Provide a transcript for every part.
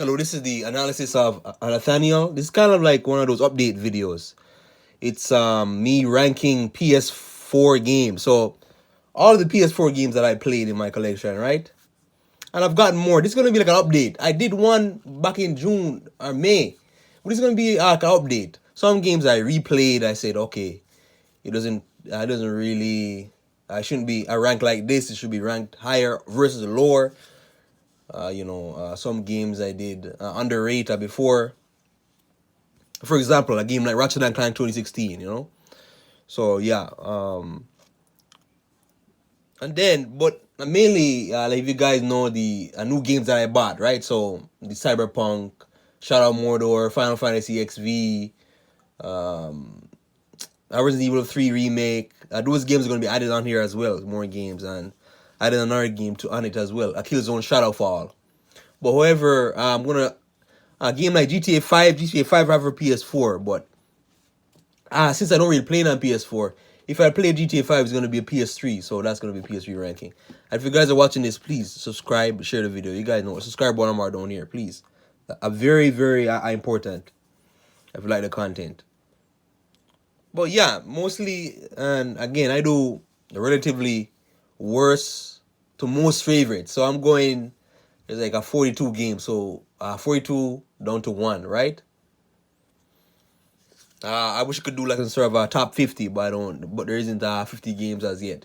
Hello, this is the analysis of Nathaniel. This is kind of like one of those update videos. It's me ranking PS4 games. So all of the PS4 games that I played in my collection, right? And I've gotten more. This is gonna be like an update. I did one back in June or May. But this is gonna be like an update. Some games I replayed. I said, okay, it doesn't really. I shouldn't be a rank like this. It should be ranked higher versus lower. Some games I did underrated before. For example, a game like Ratchet and Clank 2016, So yeah, and then but mainly like if you guys know the new games that I bought, right? So the Cyberpunk, Shadow of Mordor, Final Fantasy XV, Resident Evil 3 remake. Those games are going to be added on here as well. More games and added another game on it as well. A Killzone Shadowfall. But however, I'm gonna a game like GTA 5, GTA 5 I have for PS4, but since I don't really play it on PS4, if I play GTA 5, it's gonna be a PS3, so that's gonna be PS3 ranking. And if you guys are watching this, please subscribe, share the video. You guys know subscribe button are down here, please. A very, very important if you like the content. But yeah, mostly, and again, I do relatively worst to most favorite. So I'm going. There's like a 42 game, so 42 down to 1, right? I wish I could do like a sort of a top 50, but I don't. But there isn't 50 games as yet,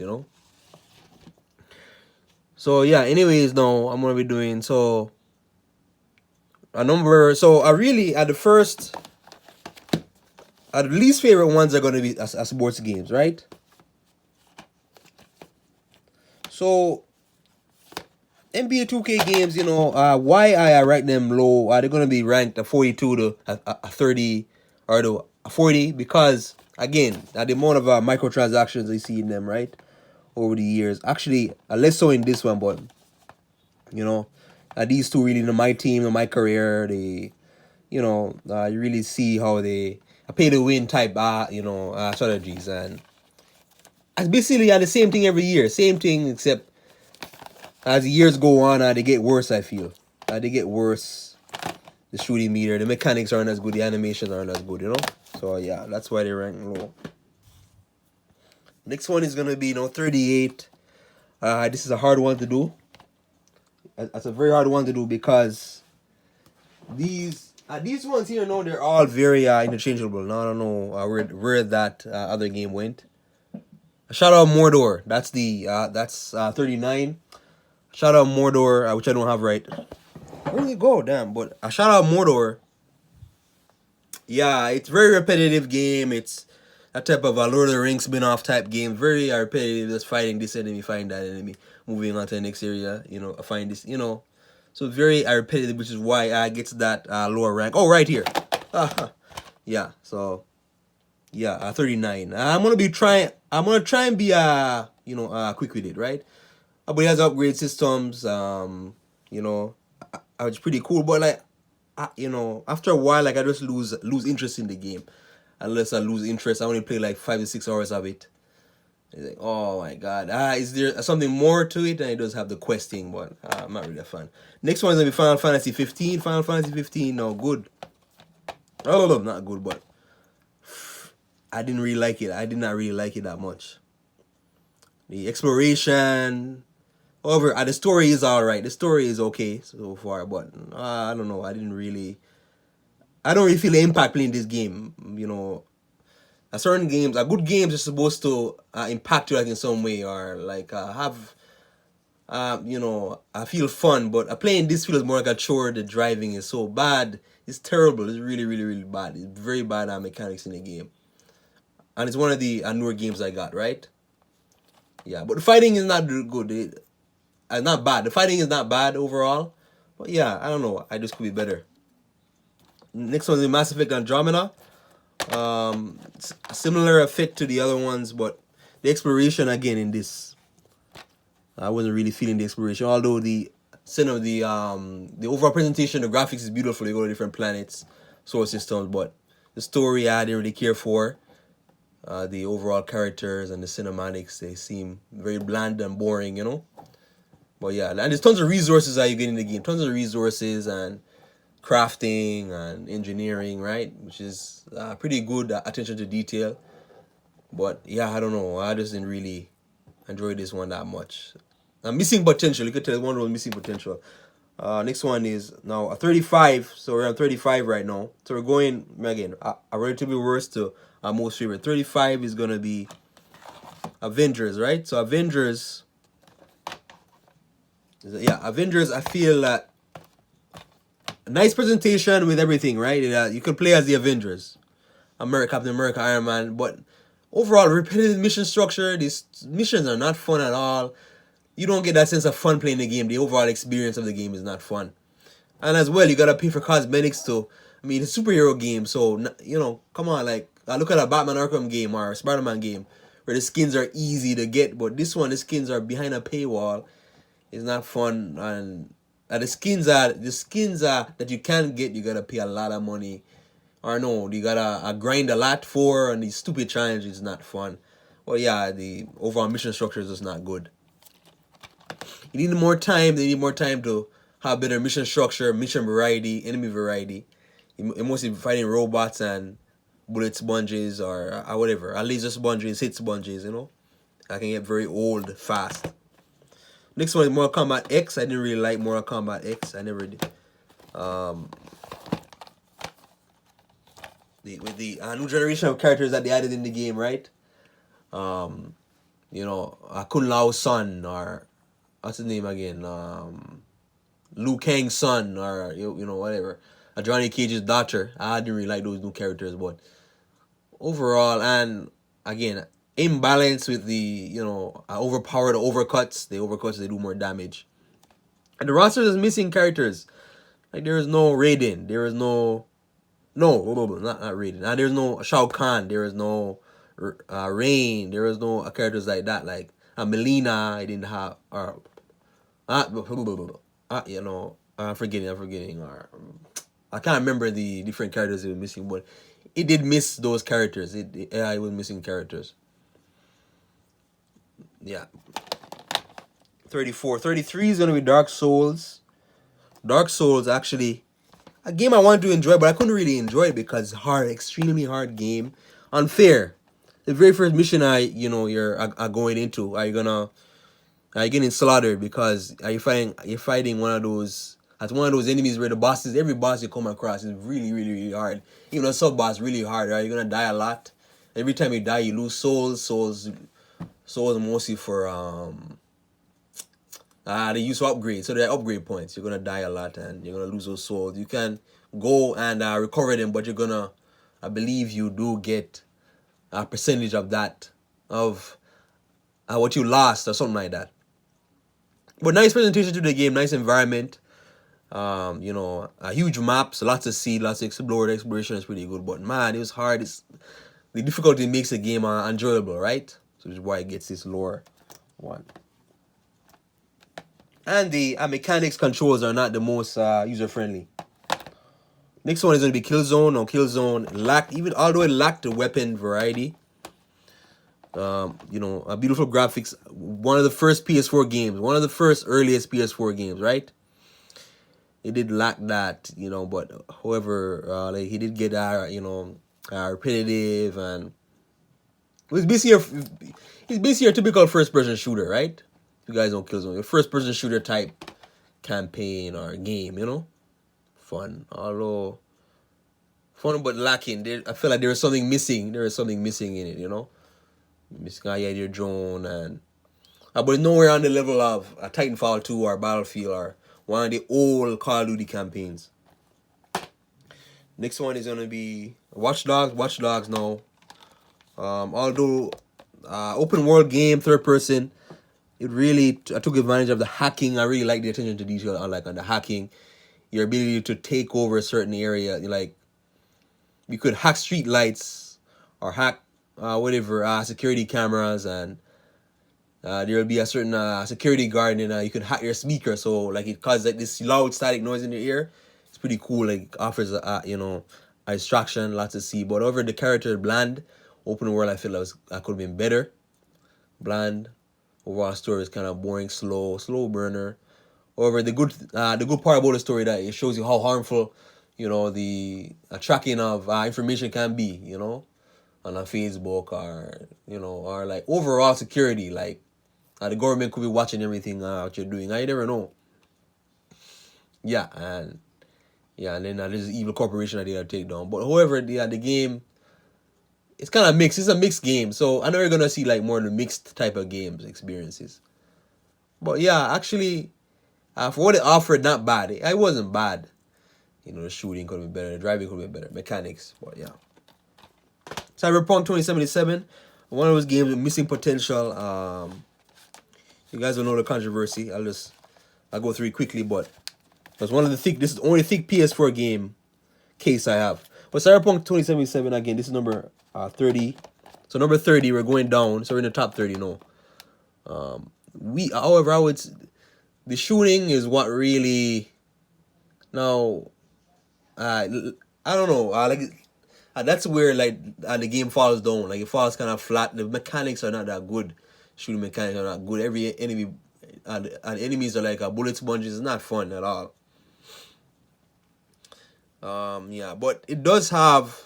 So yeah. Anyways, now I'm gonna be doing so a number. So I really at the least favorite ones are gonna be sports games, right? So NBA 2K games, why I rank them low? They're gonna be ranked a 42 to a 30 or to a 40 because again, the amount of microtransactions I see in them, right, over the years. Actually, less so in this one, but these two really in my team, in my career, they, you really see how they pay to win type, strategies, and it's basically the same thing every year, same thing except. As the years go on, they get worse, I feel. They get worse. The shooting meter, the mechanics aren't as good, the animations aren't as good, So, yeah, that's why they rank low. Next one is going to be, 38. This is a hard one to do. That's a very hard one to do because these ones here, they're all very interchangeable. Now, I don't know where that other game went. Shadow of Mordor. That's 39. Shadow of Mordor, which I don't have right. Where did it go? Damn. But a Shadow of Mordor, yeah, it's very repetitive game. It's a type of a Lord of the Rings spin-off type game. Very repetitive, just fighting this enemy, fighting that enemy, moving on to the next area, find this, So very repetitive, which is why I gets that lower rank. Oh, right here. Yeah, so, yeah, 39. I'm going to try and be, quick with it, right? But it has upgrade systems, it's pretty cool. But like, after a while, like I just lose interest in the game. Unless I lose interest, I only play like 5 to 6 hours of it. It's like, oh my god, is there something more to it? And it does have the questing, but I'm not really a fan. Next one is gonna be Final Fantasy 15. Final Fantasy 15, no good. Oh, no, not good, but I didn't really like it. I did not really like it that much. The exploration. However, the story is alright. The story is okay so far, but I don't know. I don't really feel the impact playing this game. Certain games, good games are supposed to impact you like in some way or like have, I feel fun. But playing this feels more like a chore. The driving is so bad. It's terrible. It's really, really, really bad. It's very bad mechanics in the game. And it's one of the newer games I got, right? Yeah, but the fighting is not good. Not bad. The fighting is not bad overall. But yeah, I don't know. I just could be better. Next one is Mass Effect Andromeda. Similar effect to the other ones, but the exploration again in this, I wasn't really feeling the exploration. Although the overall presentation, the graphics is beautiful. You go to different planets, solar systems, but the story I didn't really care for. The overall characters and the cinematics, they seem very bland and boring, But yeah, and there's tons of resources that you get in the game. Tons of resources, and crafting and engineering, right? Which is pretty good attention to detail. But yeah, I don't know. I just didn't really enjoy this one that much. Missing potential. You could tell one was missing potential. Next one is now a 35. So we're on 35 right now. So we're going again a relatively worst to our most favorite. 35 is gonna be Avengers, right? So Avengers. Yeah, Avengers. I feel that a nice presentation with everything, right? You could play as the Avengers, Captain America, Iron Man, but overall repetitive mission structure. These missions are not fun at all. You don't get that sense of fun playing the game. The overall experience of the game is not fun. And as well, you gotta pay for cosmetics too. I mean, it's a superhero game, so come on, like look at a Batman Arkham game or a Spider-Man game where the skins are easy to get, but this one the skins are behind a paywall. It's not fun, and the skins that you can get, you gotta pay a lot of money, or no, you gotta grind a lot for, and these stupid challenges is not fun. Well, yeah, the overall mission structure is just not good. You need more time. They need more time to have better mission structure, mission variety, enemy variety. You mostly fighting robots and bullet sponges or whatever. Laser sponges, hit sponges, I can get very old fast. Next one is Mortal Kombat X. I didn't really like Mortal Kombat X. I never did. With the new generation of characters that they added in the game, right? Kun Lao's son, or what's his name again? Liu Kang's son, or whatever. Johnny Cage's daughter. I didn't really like those new characters, but overall, and again, imbalance with the overpowered overcuts. The overcuts, they do more damage. And the roster is missing characters. Like there is no Raiden. There is no not Raiden. There's no Shao Kahn. There is no Rain. There is no characters like that. Like Melina, I didn't have. Or I'm forgetting. Or I can't remember the different characters it was missing, but it did miss those characters. It was missing characters. Yeah. 34. 33 is gonna be Dark Souls. Dark Souls, actually a game I wanted to enjoy, but I couldn't really enjoy it because it's hard, extremely hard game. Unfair. The very first mission you're going into, are you getting slaughtered because you're fighting one of those enemies where every boss you come across is really, really, really hard. Even a sub boss really hard, right? You're gonna die a lot. Every time you die, you lose souls mostly for they use for upgrades, so they're upgrade points. You're gonna die a lot and you're gonna lose those souls. You can go and recover them, but I believe you do get a percentage of that, of what you lost or something like that. But nice presentation to the game, nice environment. Huge maps, lots to see, lots to explore. The exploration is pretty good, but man, it was hard. The difficulty makes the game enjoyable, right? So this is why it gets this lower one. And the mechanics controls are not the most user-friendly. Next one is going to be Killzone. Now, Killzone although it lacked the weapon variety, a beautiful graphics. One of the first PS4 games, one of the first earliest PS4 games, right? It did lack that, but however, he did get repetitive, and it's basically a typical first-person shooter, right? You guys know Killzone, a first-person shooter type campaign or game, fun, although fun but lacking. I feel like there was something missing. There was something missing in it, missing your drone, and but nowhere on the level of Titanfall 2 or Battlefield or one of the old Call of Duty campaigns. Next one is gonna be Watchdogs. Watchdogs now, although open world game, third person. It really, I took advantage of the hacking. I really like the attention to detail on the hacking. Your ability to take over a certain area. You could hack street lights or hack security cameras, and there will be a certain security guard, and you could hack your speaker, so it causes this loud static noise in your ear. It's pretty cool. Offers a distraction, lots to see. But over the character bland, open world, I feel I could have been better. Bland. Overall story is kind of boring, slow burner. However, the good part about the story that it shows you how harmful the tracking of information can be, on a Facebook, or or like overall security, like the government could be watching everything what you're doing. I never know. Yeah, and then there's evil corporation that they gotta take down. But however, the game, it's kind of mixed. It's a mixed game, so I know you're gonna see like more of the mixed type of games experiences. But yeah, actually, for what it offered, not bad. It wasn't bad. The shooting could be better, the driving could be better, mechanics. But yeah, Cyberpunk 2077, one of those games with missing potential. You guys don't know the controversy. I'll go through it quickly, but it's one of the thick. This is the only thick PS4 game case I have. But Cyberpunk 2077 again. This is number 30. So number 30, we're going down. So we're in the top 30 now. However, the shooting is what really. Now, I don't know. That's where like the game falls down. Like it falls kind of flat. The mechanics are not that good. Shooting mechanics are not good. Every enemy, and enemies are like bullet sponges. It's not fun at all. Yeah, but it does have.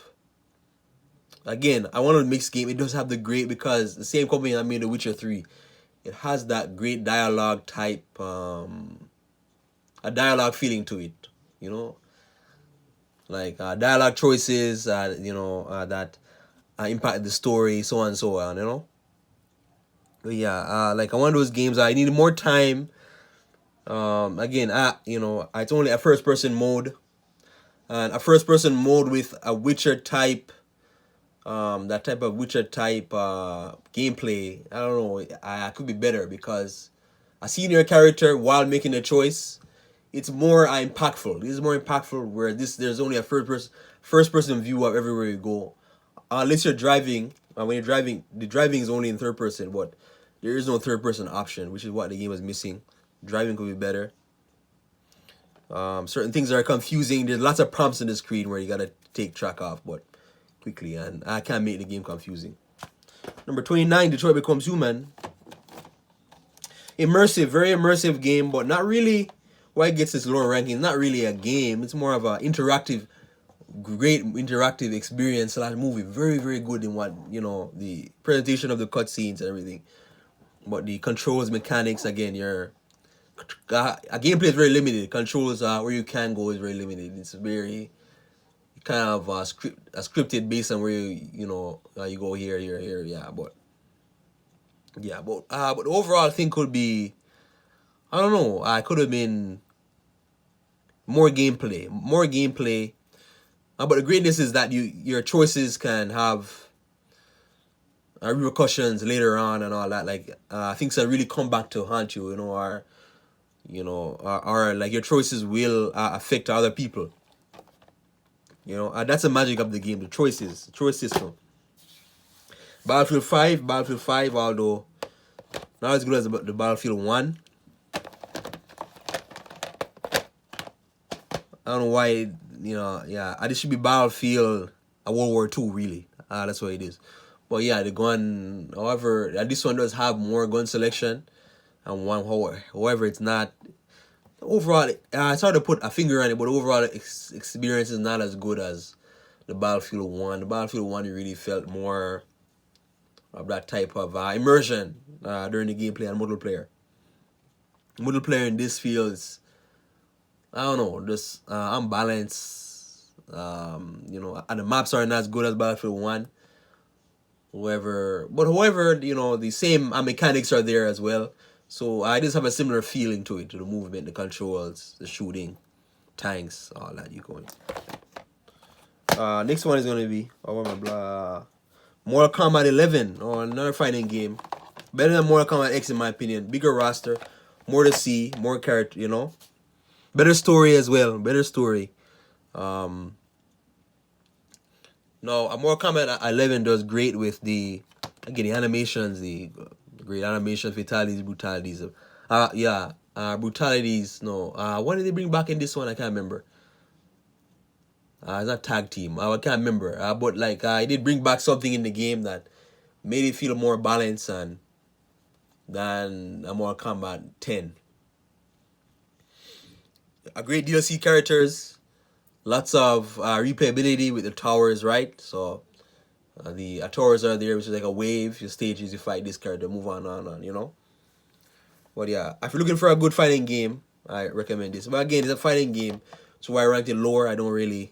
Again, I want a mixed game. It does have the great, because the same company that made The Witcher 3, it has that great dialogue type, a dialogue feeling to it. Like dialogue choices, that impact the story, so on and so on. But yeah, like one of those games, I need more time. Again, it's only a first person mode, and a first person mode with a Witcher type, that type of Witcher type gameplay. I don't know. I could be better, because a senior character while making a choice, it's more impactful. This is more impactful, where there's only a first person view of everywhere you go, unless you're driving. When you're driving, the driving is only in third person, but there is no third person option, which is what the game was missing. Driving could be better. Certain things are confusing. There's lots of prompts in the screen where you gotta take track of, but quickly, and I can't make the game confusing. Number 29, Detroit Becomes Human. Immersive, very immersive game, but not really why it gets its lower ranking. Not really a game. It's more of a great interactive experience / movie. Very, very good in what, the presentation of the cutscenes and everything. But the controls, mechanics, again, a gameplay is very limited. Controls, where you can go, is very limited. It's very kind of scripted based on where you go here, yeah. But but overall, I think could be, I don't know. I could have been more gameplay. But the greatness is that your choices can have repercussions later on and all that. Like things that really come back to haunt you, or like your choices will affect other people. That's the magic of the game, the choice system. Battlefield 5, although not as good as the Battlefield 1. I don't know why, this should be Battlefield World War II, really. That's what it is. But yeah, the gun, however, this one does have more gun selection, and however, it's not. Overall, it's hard to put a finger on it, but overall experience is not as good as the Battlefield 1. The Battlefield 1, you really felt more of that type of immersion during the gameplay and multiplayer. Multiplayer in this feels, I don't know, just unbalanced. And the maps aren't as good as Battlefield 1. However, the same mechanics are there as well. So I just have a similar feeling to it, to the movement, the controls, the shooting, tanks, all that you going. Next one is gonna be Mortal Kombat 11, or another fighting game. Better than Mortal Kombat X in my opinion. Bigger roster, more to see, more character, better story as well. Better story. No, Mortal Kombat 11 does great with the animations, the great animation, fatalities, brutalities. Brutalities. No, what did they bring back in this one? I can't remember. It's not tag team. I can't remember. But like, it did bring back something in the game that made it feel more balanced than Mortal Kombat 10. A great DLC characters. Lots of replayability with the towers, right? So the towers are there, which is like a wave. Your stages, you fight this character, move on, you know. But yeah, if you're looking for a good fighting game, I recommend this. But again, it's a fighting game, so why I ranked it lower. I don't really,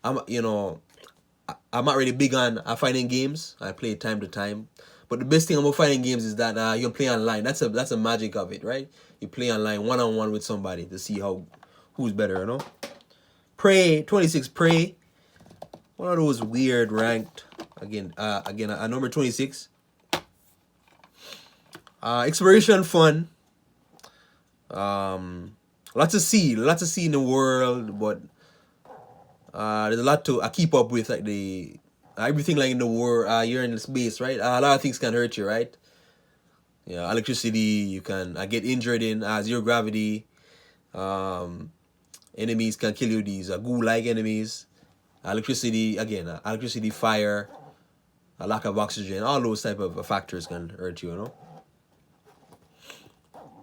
I'm not really big on fighting games. I play it time to time. But the best thing about fighting games is that you can play online. That's a magic of it, right? You play online one on one with somebody to see who's better, you know. Prey 26 Prey, one of those weird ranked again number 26. Exploration fun. Lots to see in the world, but there's a lot to keep up with, like the everything like in the world. You're in the space, right? A lot of things can hurt you, right? Yeah, electricity. You can get injured in zero gravity. Enemies can kill you. These goo-like enemies. Electricity again. Electricity, fire, a lack of oxygen. All those type of factors can hurt you. You know.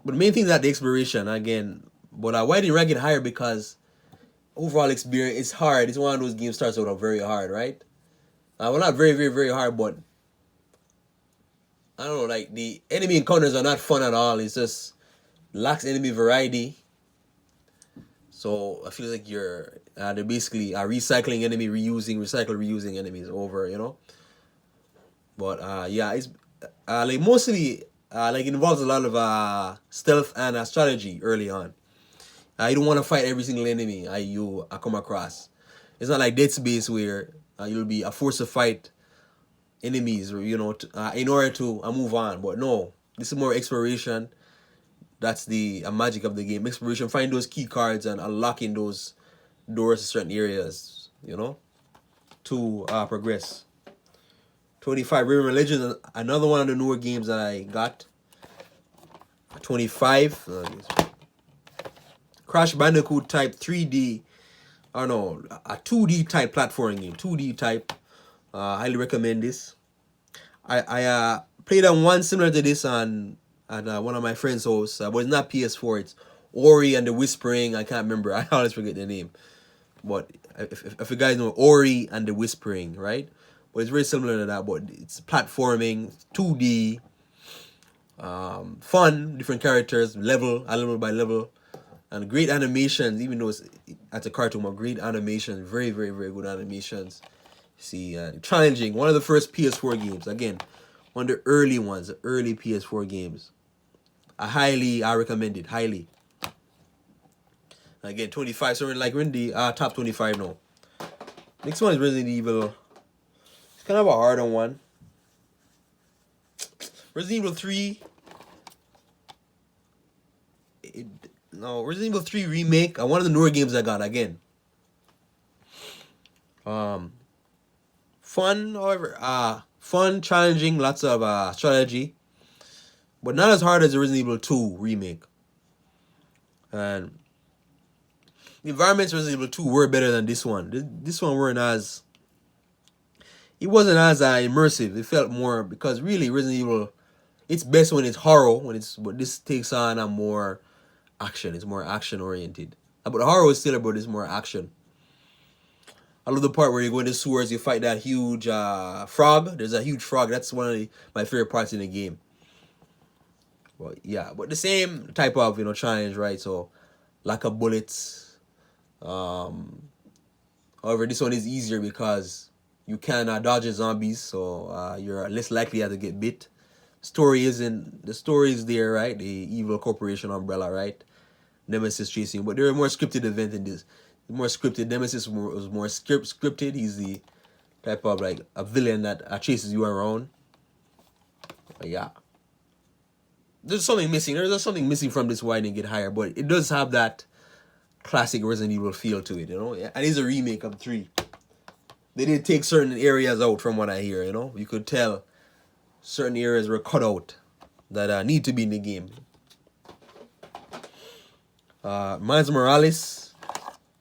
But the main thing is that the exploration again. But why did you rank it higher? Because overall experience, it's hard. It's one of those games starts out very hard, right? Well, not very, very, very hard, but I don't know. Like the enemy encounters are not fun at all. It's just lacks enemy variety. So I feel like they're basically recycling enemy, reusing enemies over, you know. But yeah, it's like mostly like it involves a lot of stealth and strategy early on. You don't want to fight every single enemy you come across. It's not like Dead Space where you'll be forced to fight enemies, or you know, in order to move on. But no, this is more exploration. That's the magic of the game. Exploration, find those key cards and unlocking those doors to certain areas, you know, to progress. 25 Rayman Legends, another one of the newer games that I got. 25 Crash Bandicoot type 3D, I don't know, a 2D type platforming game. 2D type. Highly recommend this. I played on one similar to this on one of my friends' house, but it's not PS4. It's Ori and the Whispering. I can't remember. I always forget the name. But if you guys know Ori and the Whispering, right? But it's very similar to that. But it's platforming, 2D, fun, different characters, level by level, and great animations. Even though it's a cartoon, but great animations, very, very, very good animations. See, challenging. One of the first PS4 games. Again, one of the early ones, the early PS4 games. I recommend it, highly. Again, 25, so we're in the top 25 now. Next one is Resident Evil. It's kind of a harder one. Resident Evil 3. Resident Evil 3 Remake. One of the newer games I got, again. Fun, however, fun, challenging, lots of strategy, but not as hard as the Resident Evil 2 remake. And the environments Resident Evil 2 were better than this one. This one it wasn't as immersive. It felt more, because really Resident Evil, it's best when it's horror, but this takes on a more action. It's more action oriented. But the horror is still about it's more action. I love the part where you go in the sewers, you fight that huge frog. There's a huge frog. That's one of my favorite parts in the game. Well, yeah, but the same type of challenge, right? So, lack of bullets. However, this one is easier because you can dodge zombies, so you're less likely to get bit. The story is there, right? The evil corporation umbrella, right? Nemesis chasing, but there are more scripted events in this. More scripted. Nemesis was more scripted. He's the type of like a villain that chases you around. But yeah, there's something missing. There's something missing from this. Why didn't get higher? But it does have that classic Resident Evil feel to it, And it's a remake of 3. They did take certain areas out, from what I hear. You could tell certain areas were cut out that need to be in the game. Miles Morales.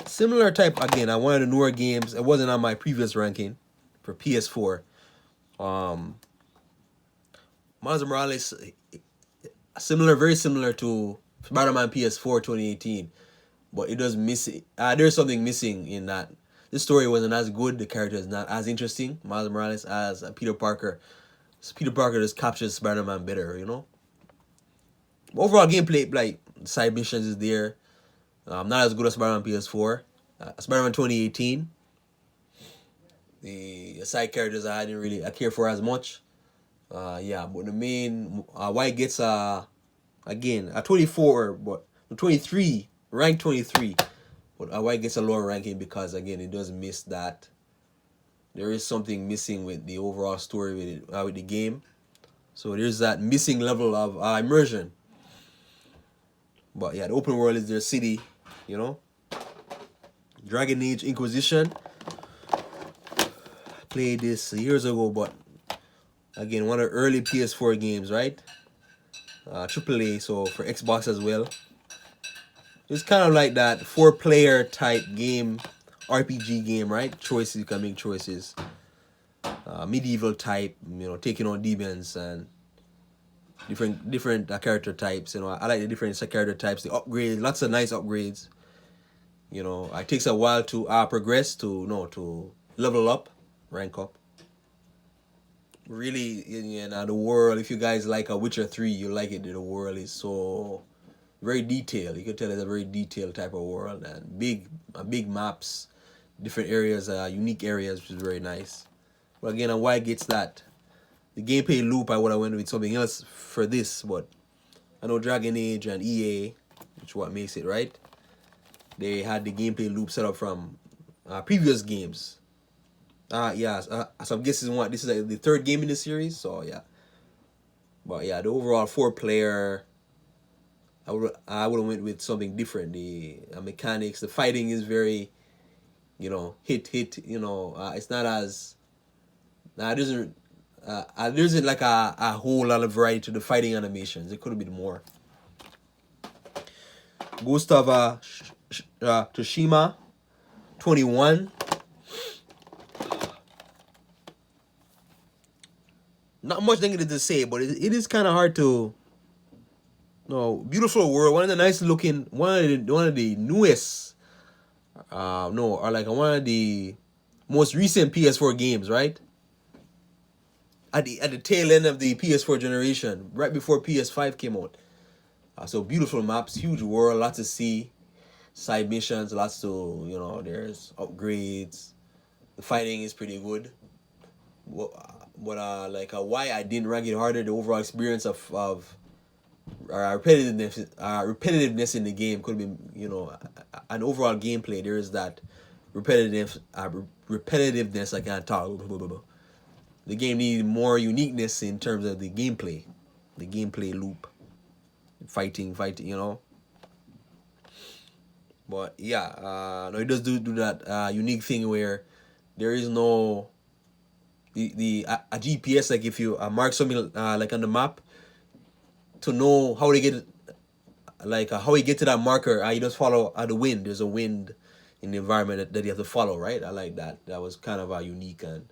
Similar type, again, one of the newer games. It wasn't on my previous ranking for PS4. Miles Morales, very similar to Spider-Man PS4 2018. but it does miss it. There's something missing in that. The story wasn't as good. The character is not as interesting. Miles Morales as Peter Parker. So Peter Parker just captures Spider-Man better, you know. But overall gameplay, like side missions, is there. Not as good as Spider-Man PS4. Spider-Man 2018. The side characters I didn't really care for as much. Yeah, but the main why it gets again a 24, but 23 ranked 23, but why it gets a lower ranking because again it does miss that. There is something missing with the overall story with the game, so there's that missing level of immersion. But yeah, the open world is their city, you know. Dragon Age Inquisition. Played this years ago, but again, one of the early PS4 games, right? AAA, so for Xbox as well. It's kind of like that 4-player type game, RPG game, right? Choices, you can make choices. Medieval type, you know, taking on demons and different character types. You know, I like the different character types. The upgrades, lots of nice upgrades. You know, it takes a while to progress to level up, rank up. Really, the world. If you guys like a Witcher 3, you like it. The world is so very detailed. You can tell it's a very detailed type of world and big maps, different areas, unique areas, which is very nice. But again, and why it gets that the gameplay loop, I would have went with something else for this, but I know Dragon Age and EA, which is what makes it right. They had the gameplay loop set up from previous games. Yeah, so I'm guessing this is like the third game in the series, so yeah. But yeah, the overall 4-player, I would have went with something different. The mechanics, the fighting is very, hit. It's not as there isn't like a whole lot of variety to the fighting animations. It could have been more. Ghost of Tsushima 21. Not much negative to say, but it is kind of hard to. No, beautiful world. One of the nice looking, one of the newest, or like one of the most recent PS4 games, right? At the tail end of the PS4 generation, right before PS5 came out. So beautiful maps, huge world, lots to see, side missions, lots to there's upgrades. The fighting is pretty good. But why I didn't rank it harder, the overall experience of repetitiveness in the game could have been, an overall gameplay. There is that repetitiveness. I can't talk. The game needed more uniqueness in terms of the gameplay loop, fighting. But yeah, no, it does do that unique thing where there is no a GPS. Like if you mark something like on the map, to know how to get how you get to that marker, you just follow the wind. There's a wind in the environment that you have to follow, right? I like that. That was kind of unique. And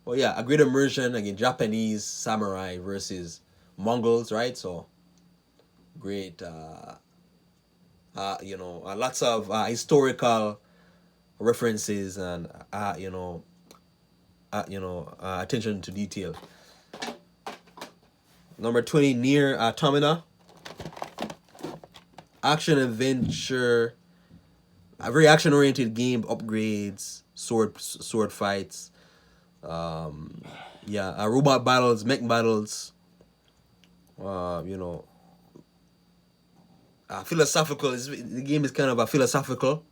well, yeah, a great immersion. Again, Japanese samurai versus Mongols, right? So great. Lots of historical references and attention to detail. Number 20, Nier Automata. Action adventure. A very action oriented game. Upgrades, sword fights. Robot battles, mech battles. Philosophical. The game is kind of a philosophical.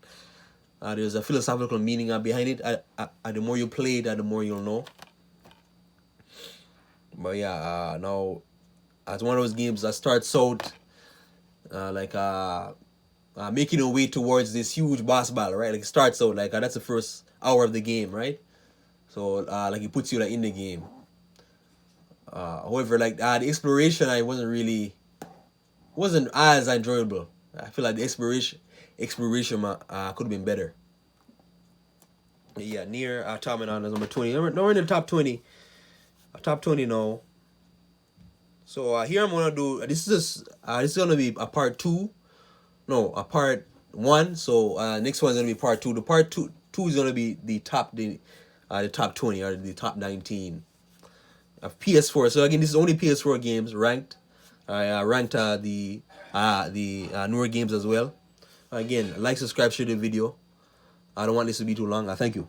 There's a philosophical meaning behind it. The more you play it, the more you'll know. But yeah, now as one of those games that starts out making a way towards this huge boss battle, right? Like it starts out that's the first hour of the game, right? So it puts you in the game. However, the exploration wasn't as enjoyable. I feel like the exploration could have been better. Yeah, Nier Automata is number 20. No, we're in the top 20. Top 20 now. So here I'm gonna do this is gonna be a part 2. No, a part 1. So next one's gonna be part 2. The part two is gonna be the top 20 or the top 19 of PS4. So again, this is only PS4 games ranked. I ranked the newer games as well. Again, like, subscribe, share the video. I don't want this to be too long. Thank you.